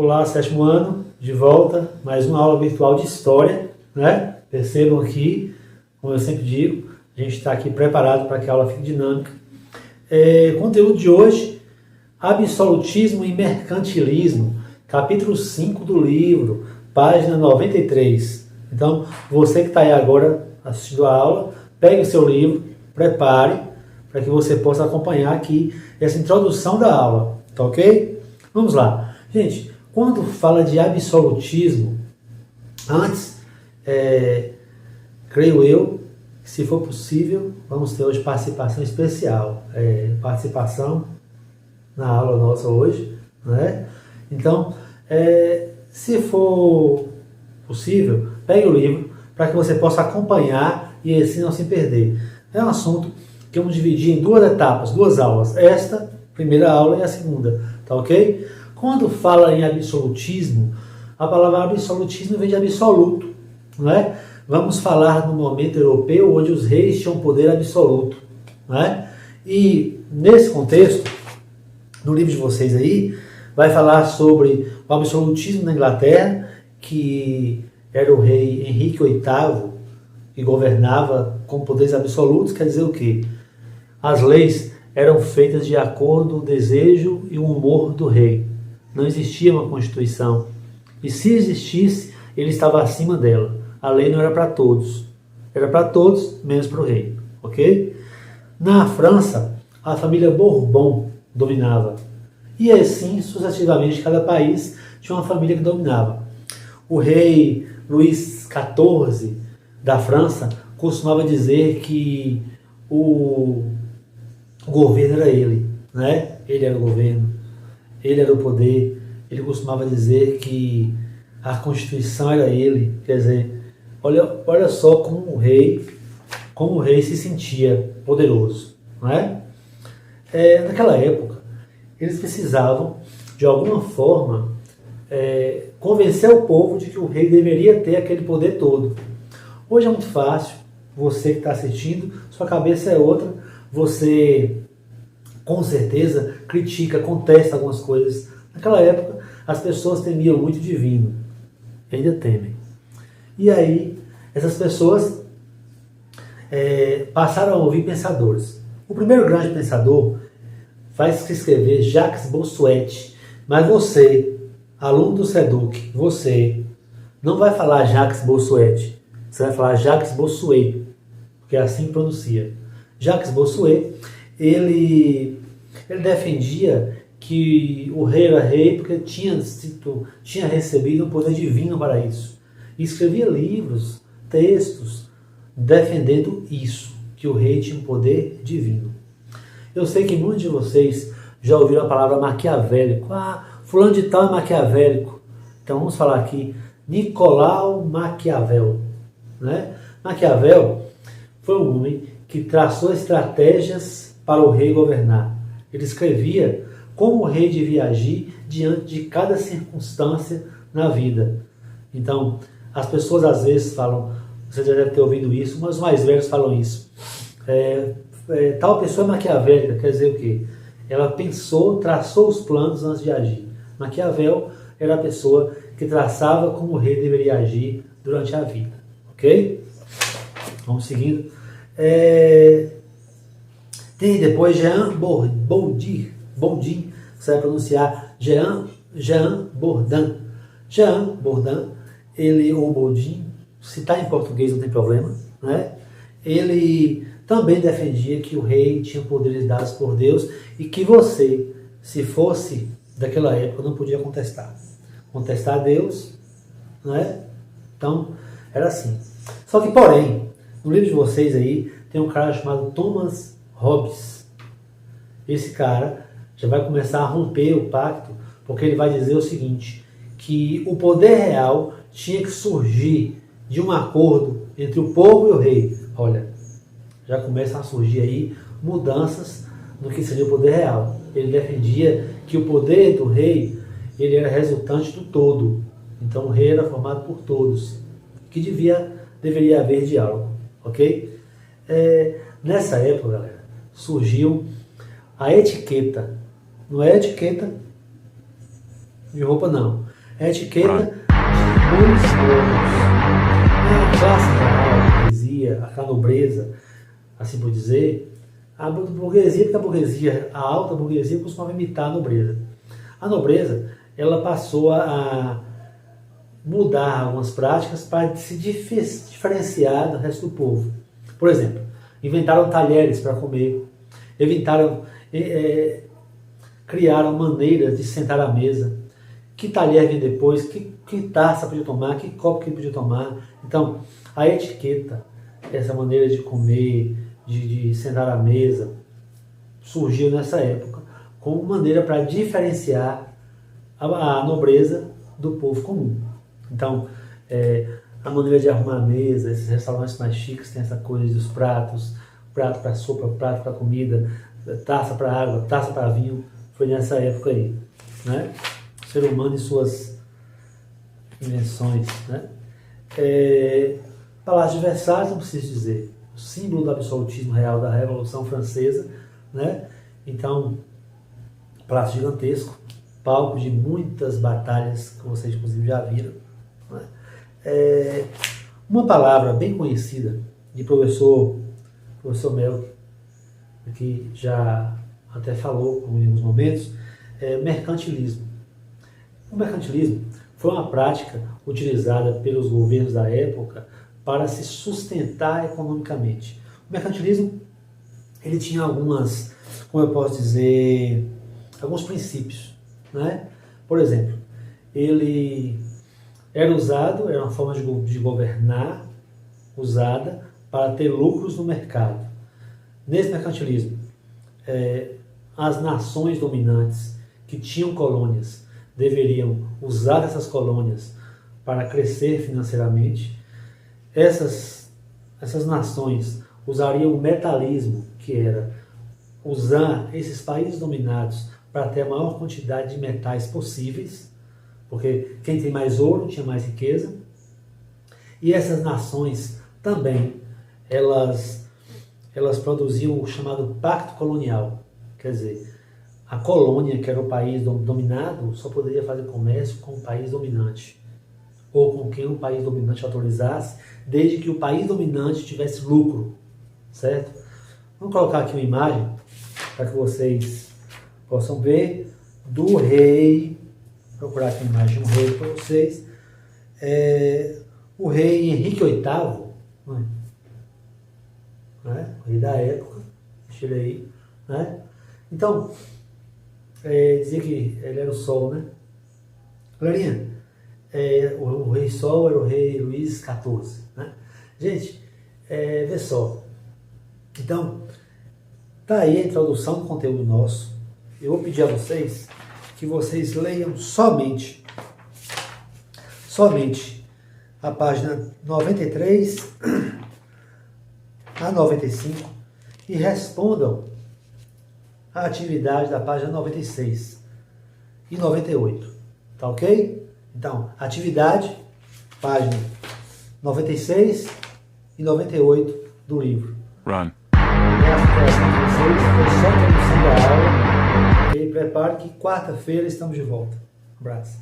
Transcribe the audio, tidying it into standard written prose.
Olá, sétimo ano, de volta, mais uma aula virtual de História, né? Percebam aqui, como eu sempre digo, a gente está aqui preparado para que a aula fique dinâmica. Conteúdo de hoje, Absolutismo e Mercantilismo, capítulo 5 do livro, página 93. Então, você que está aí agora assistindo a aula, pegue o seu livro, prepare, para que você possa acompanhar aqui essa introdução da aula, tá ok? Vamos lá. Gente, quando fala de absolutismo, antes, creio eu, que se for possível, vamos ter hoje participação especial, participação na aula nossa hoje, né? Então, se for possível, pegue o livro para que você possa acompanhar e assim não se perder. É um assunto que vamos dividir em duas etapas, duas aulas. Esta, primeira aula, e a segunda, tá ok? Quando fala em absolutismo, a palavra absolutismo vem de absoluto, não é? Vamos falar no momento europeu onde os reis tinham poder absoluto, não é? E nesse contexto, no livro de vocês aí, vai falar sobre o absolutismo na Inglaterra, que era o rei Henrique VIII, que governava com poderes absolutos. Quer dizer o quê? As leis eram feitas de acordo com o desejo e o humor do rei. Não existia uma constituição. E se existisse, ele estava acima dela. A lei não era para todos. Era para todos, menos para o rei. Ok? Na França, a família Bourbon dominava. E assim, sucessivamente, cada país tinha uma família que dominava. O rei Luís XIV da França costumava dizer que o governo era ele, né? Ele era o governo, ele era o poder. Ele costumava dizer que a Constituição era ele. Quer dizer, olha só como o rei se sentia poderoso, não é? Naquela época, eles precisavam, de alguma forma, convencer o povo de que o rei deveria ter aquele poder todo. Hoje é muito fácil, você que está assistindo, sua cabeça é outra, você com certeza critica, contesta algumas coisas. Naquela época, as pessoas temiam muito o divino, ainda temem. E aí, essas pessoas passaram a ouvir pensadores. O primeiro grande pensador vai se escrever Jacques Bossuet, mas você, aluno do SEDUC, você não vai falar Jacques Bossuet, você vai falar Jacques Bossuet, porque é assim que pronuncia. Jacques Bossuet, ele defendia que o rei era rei porque tinha recebido um poder divino para isso. E escrevia livros, textos, defendendo isso, que o rei tinha um poder divino. Eu sei que muitos de vocês já ouviram a palavra maquiavélico. Fulano de tal é maquiavélico. Então vamos falar aqui, Nicolau Maquiavel, né? Maquiavel foi um homem que traçou estratégias para o rei governar. Ele escrevia como o rei devia agir diante de cada circunstância na vida. Então, as pessoas às vezes falam, você já deve ter ouvido isso, mas os mais velhos falam isso. Tal pessoa é maquiavélica, quer dizer o quê? Ela pensou, traçou os planos antes de agir. Maquiavel era a pessoa que traçava como o rei deveria agir durante a vida. Ok? Vamos seguindo. Tem depois Jean Baudin, você vai pronunciar Jean Bourdin. Jean Bourdin, ele ou Baudin, se está em português não tem problema, né? Ele também defendia que o rei tinha poderes dados por Deus e que você, se fosse daquela época, não podia contestar. Contestar a Deus, né? Então, era assim. Só que, porém, no livro de vocês aí, tem um cara chamado Thomas Hobbes. Esse cara já vai começar a romper o pacto, porque ele vai dizer o seguinte, que o poder real tinha que surgir de um acordo entre o povo e o rei. Olha, já começam a surgir aí mudanças no que seria o poder real. Ele defendia que o poder do rei ele era resultante do todo. Então o rei era formado por todos, que deveria haver diálogo, ok? Nessa época, galera, surgiu a etiqueta. Não é etiqueta de roupa não. É etiqueta de bons modos. A classe real, a burguesia, a nobreza, assim por dizer, a burguesia, porque a burguesia, a alta burguesia costumava imitar a nobreza. A nobreza, ela passou a mudar algumas práticas para se diferenciar do resto do povo. Por exemplo, inventaram talheres para comer, criaram maneiras de sentar à mesa, que talher vem depois, que taça podia tomar, que copo que podia tomar. Então, a etiqueta, essa maneira de comer, de sentar à mesa, surgiu nessa época como maneira para diferenciar a nobreza do povo comum. Então, a maneira de arrumar a mesa, esses restaurantes mais chiques tem essa coisa dos pratos, prato para sopa, prato para comida, taça para água, taça para vinho, foi nessa época aí, né? O ser humano e suas invenções, né? Palácio de Versalhes, não preciso dizer, o símbolo do absolutismo real da Revolução Francesa, né? Então, palácio gigantesco, palco de muitas batalhas que vocês inclusive já viram, né? Uma palavra bem conhecida de professor Melk, que já até falou em alguns momentos, é mercantilismo. O mercantilismo foi uma prática utilizada pelos governos da época para se sustentar economicamente. O mercantilismo, ele tinha algumas, como eu posso dizer, alguns princípios, né? Por exemplo, ele era uma forma de governar usada para ter lucros no mercado. Nesse mercantilismo, as nações dominantes que tinham colônias deveriam usar essas colônias para crescer financeiramente. Essas nações usariam o metalismo, que era usar esses países dominados para ter a maior quantidade de metais possíveis, porque quem tem mais ouro tinha mais riqueza. E essas nações também, elas produziam o chamado pacto colonial, quer dizer, a colônia, que era o país dominado, só poderia fazer comércio com o país dominante, ou com quem o país dominante autorizasse, desde que o país dominante tivesse lucro, certo? Vamos colocar aqui uma imagem, para que vocês possam ver, do rei, vou procurar aqui uma imagem de um rei para vocês, o rei Henrique VIII, né? O rei da época, deixa ele aí, né? Então, dizia que ele era o Sol, né? Galerinha, o rei Sol era o rei Luís XIV, né? Gente, vê só. Então, tá aí a introdução do conteúdo nosso. Eu vou pedir a vocês que vocês leiam somente a página 93 a 95 e respondam a atividade da página 96 e 98, tá ok? Então, atividade, página 96 e 98 do livro. Run. Foi só a introdução da aula. E prepare que quarta-feira estamos de volta. Um abraço.